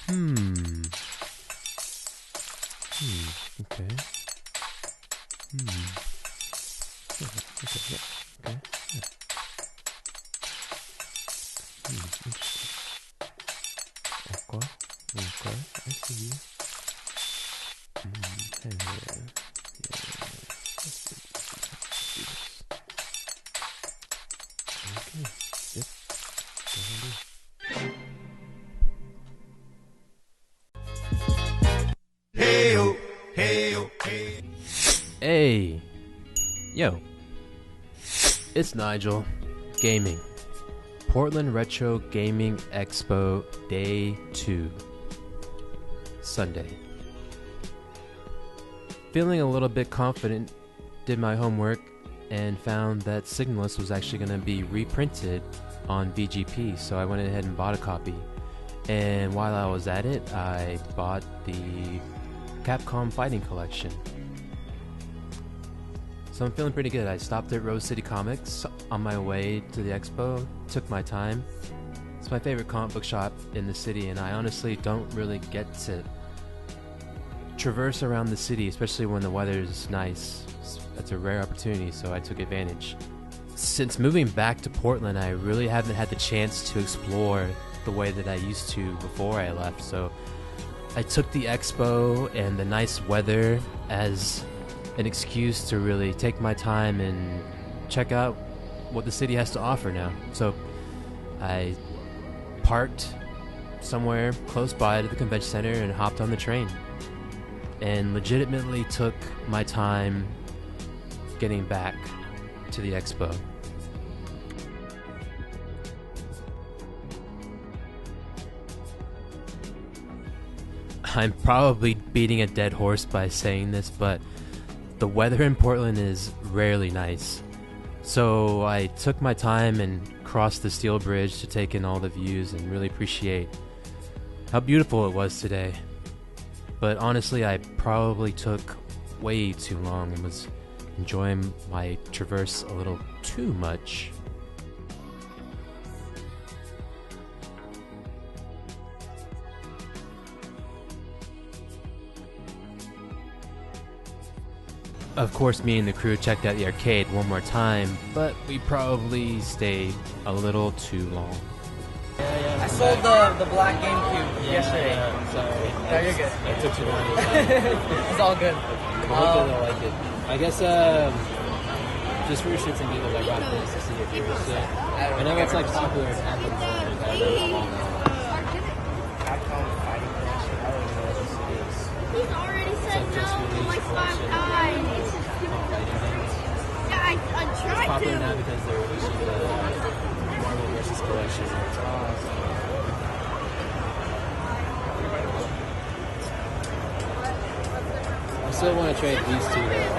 Hmm. Okay. Okay, yeah. Okay. Yeah. Interesting. Okay. Okay. I see you. Hello. Yeah. Let's do this. Okay. Yep. Hey-o, hey-o, hey. Hey. Yo. It's Nigel. Gaming. Portland Retro Gaming Expo Day 2. Sunday. Feeling a little bit confident, did my homework, and found that Signalist was actually going to be reprinted on VGP, so I went ahead and bought a copy. And while I was at it, I bought the Capcom Fighting Collection. So I'm feeling pretty good. I stopped at Rose City Comics on my way to the expo, took my time. It's my favorite comic book shop in the city, and I honestly don't really get to traverse around the city, especially when the weather is nice. That's a rare opportunity, so I took advantage. Since moving back to Portland, I really haven't had the chance to explore the way that I used to before I left, so I took the expo and the nice weather as an excuse to really take my time and check out what the city has to offer now. So I parked somewhere close by to the convention center and hopped on the train and legitimately took my time getting back to the expo. I'm probably beating a dead horse by saying this, but the weather in Portland is rarely nice. So I took my time and crossed the steel bridge to take in all the views and really appreciate how beautiful it was today. But honestly, I probably took way too long and was enjoying my traverse a little too much. Of course, me and the crew checked out the arcade one more time, but we probably stayed a little too long. I sold the black GameCube yesterday. Sorry. No, you're good. I took too long. It's all good. Hopefully they'll like it. I guess, just for shits and giggles, I got this to see if you're sick. I know it's like popular at the moment. I don't know now. Capcom Fighting Collection. I don't know what this is. He's already said It's like just no released like 5 collection times. of Capcom fighting games. Yeah, I It's tried popular now to. because they're releasing the Marvel vs. collection. I still want to trade these two though.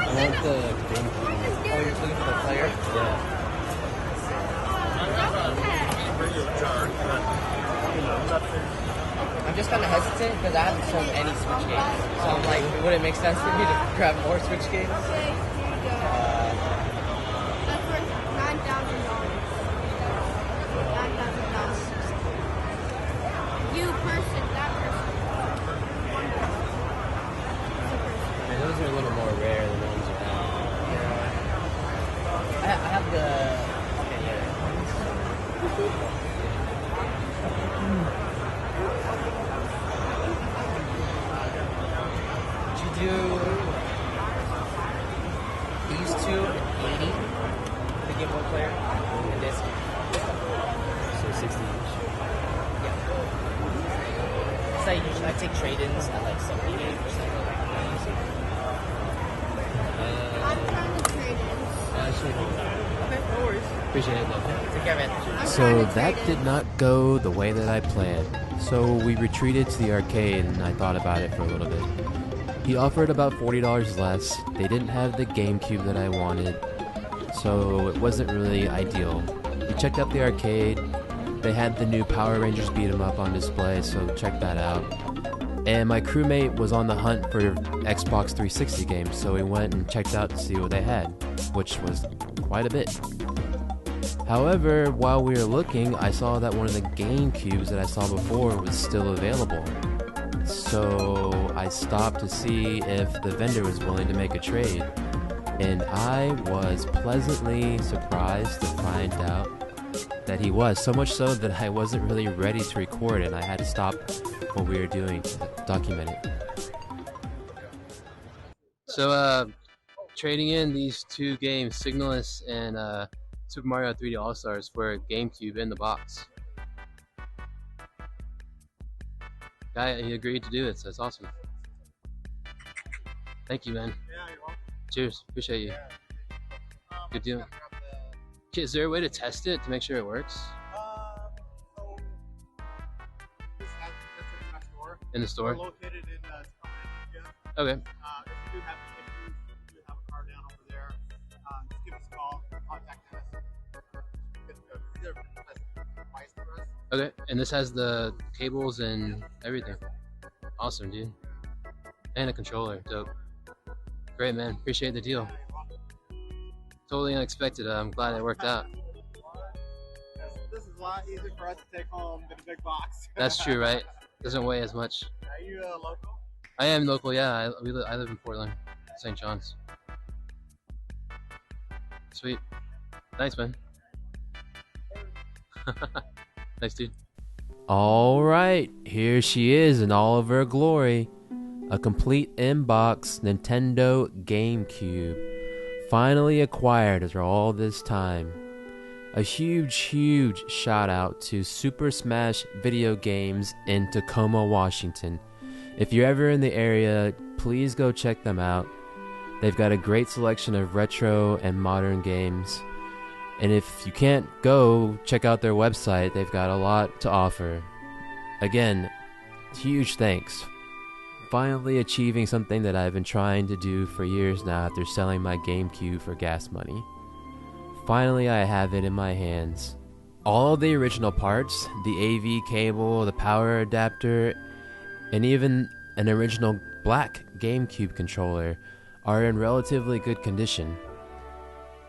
I want the GameCube. Oh, you're looking for the player? Yeah. I'm just kind of hesitant because I haven't sold any Switch games. So I'm like, would it make sense for me to grab more Switch games? Okay, here you go. That's worth $9,000. $9,000. You person, that person. One person. I mean, those are a little more rare than the ones you have. I have the... Okay, yeah. Did you do these two at 80 to get one player? And this? So 60 each. Yeah. So I take trade-ins at like 78%. I'm trying to trade in. Actually, Okay, no worries. appreciate it though. Take care, man. So that did not go the way that I planned. So we retreated to the arcade and I thought about it for a little bit. He offered about $40 less. They didn't have the GameCube that I wanted, so it wasn't really ideal. We checked out the arcade. They had the new Power Rangers beat 'em up on display, so check that out. And my crewmate was on the hunt for Xbox 360 games, so we went and checked out to see what they had, which was quite a bit. However, while we were looking, I saw that one of the GameCubes that I saw before was still available. So I stopped to see if the vendor was willing to make a trade. And I was pleasantly surprised to find out that he was. So much so that I wasn't really ready to record and I had to stop what we were doing to document it. So, trading in these two games, Signalis and Super Mario 3D All-Stars, for a GameCube in the box. Guy, he agreed to do it, so it's awesome. Thank you, man. Yeah, you're welcome. Cheers, appreciate you. Good deal. Okay, is there a way to test it to make sure it works? So that's in my store. In the store? We're located in Tacoma. Okay. If you do have any issues, we do have a car down over there. Just give us a call, contact us. Either device for us. Okay, and this has the cables and everything. Awesome, dude. And a controller, dope. Great, man. Appreciate the deal. Totally unexpected. I'm glad it worked out. This is a lot easier for us to take home than a big box. That's true, right? Doesn't weigh as much. Are you local? I am local, yeah. I live in Portland, St. John's. Sweet. Thanks, man. Nice, dude. All right, here she is in all of her glory. A complete inbox Nintendo GameCube. Finally acquired after all this time. A huge shout out to Super Smash Video Games in Tacoma, Washington. If you're ever in the area, please go check them out. They've got a great selection of retro and modern games. And if you can't go, check out their website. They've got a lot to offer. Again, huge thanks. Finally achieving something that I've been trying to do for years now after selling my GameCube for gas money. Finally, I have it in my hands. All of the original parts, the AV cable, the power adapter, and even an original black GameCube controller are in relatively good condition.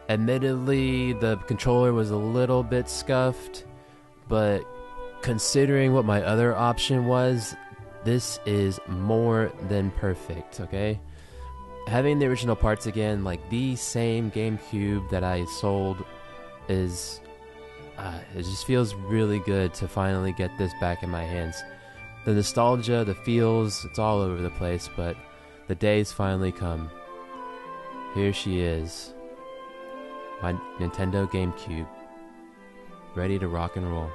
Admittedly, the controller was a little bit scuffed, but considering what my other option was, this is more than perfect, okay? Having the original parts again, like the same GameCube that I sold, is... it just feels really good to finally get this back in my hands. The nostalgia, the feels, it's all over the place, but the day's finally come. Here she is. My Nintendo GameCube. Ready to rock and roll.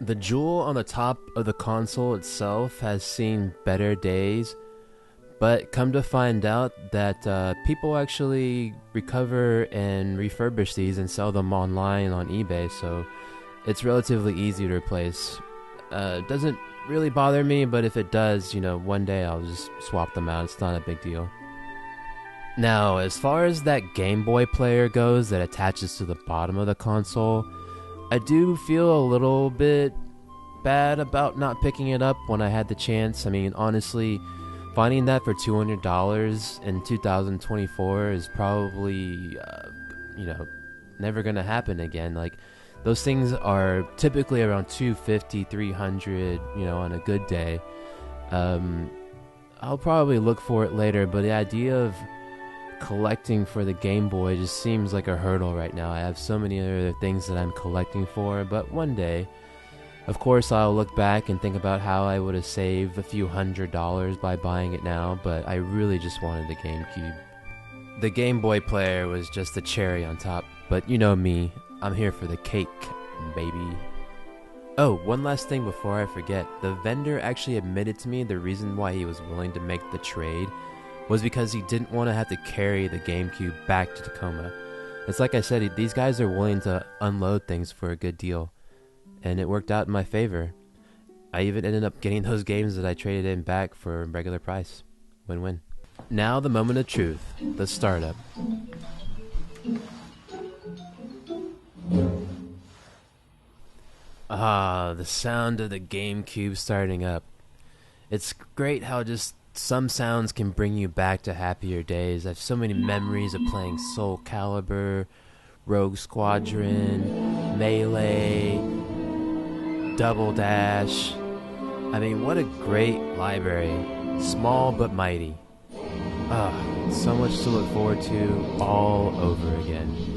The jewel on the top of the console itself has seen better days, but come to find out that people actually recover and refurbish these and sell them online on eBay, so it's relatively easy to replace. Doesn't really bother me, but if it does, you know, one day I'll just swap them out. It's not a big deal. Now, as far as that Game Boy player goes that attaches to the bottom of the console, I do feel a little bit bad about not picking it up when I had the chance. I mean, honestly, finding that for $200 in 2024 is probably, never gonna happen again. Like, those things are typically around $250, $300, on a good day. I'll probably look for it later, but the idea of collecting for the Game Boy just seems like a hurdle right now. I have so many other things that I'm collecting for, but one day, of course, I'll look back and think about how I would have saved a few $100s by buying it now, but I really just wanted the GameCube. The Game Boy player was just the cherry on top, but you know me, I'm here for the cake, baby. Oh, one last thing before I forget. The vendor actually admitted to me the reason why he was willing to make the trade was because he didn't want to have to carry the GameCube back to Tacoma. It's like I said, these guys are willing to unload things for a good deal. And it worked out in my favor. I even ended up getting those games that I traded in back for a regular price. Win-win. Now the moment of truth. The startup. Ah, the sound of the GameCube starting up. It's great how just some sounds can bring you back to happier days. I have so many memories of playing Soul Calibur, Rogue Squadron, Melee, Double Dash. I mean, what a great library. Small but mighty. Ah, so much to look forward to all over again.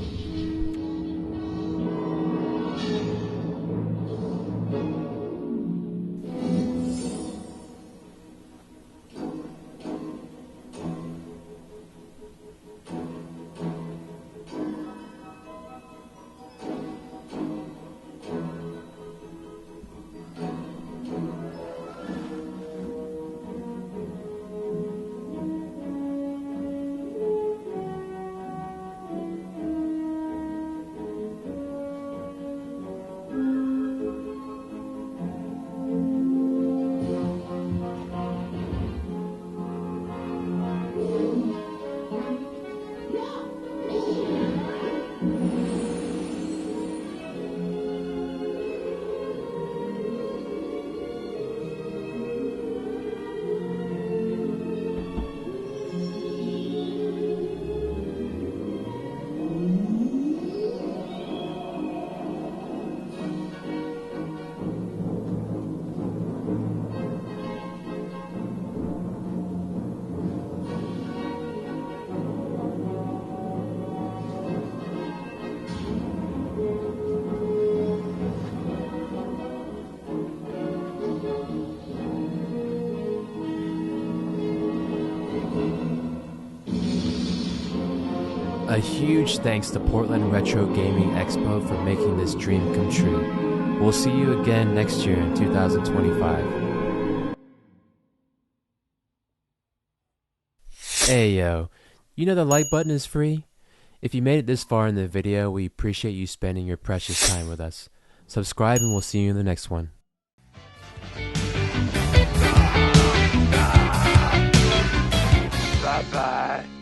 A huge thanks to Portland Retro Gaming Expo for making this dream come true. We'll see you again next year in 2025. Hey yo, you know the like button is free? If you made it this far in the video, we appreciate you spending your precious time with us. Subscribe and we'll see you in the next one. Bye bye.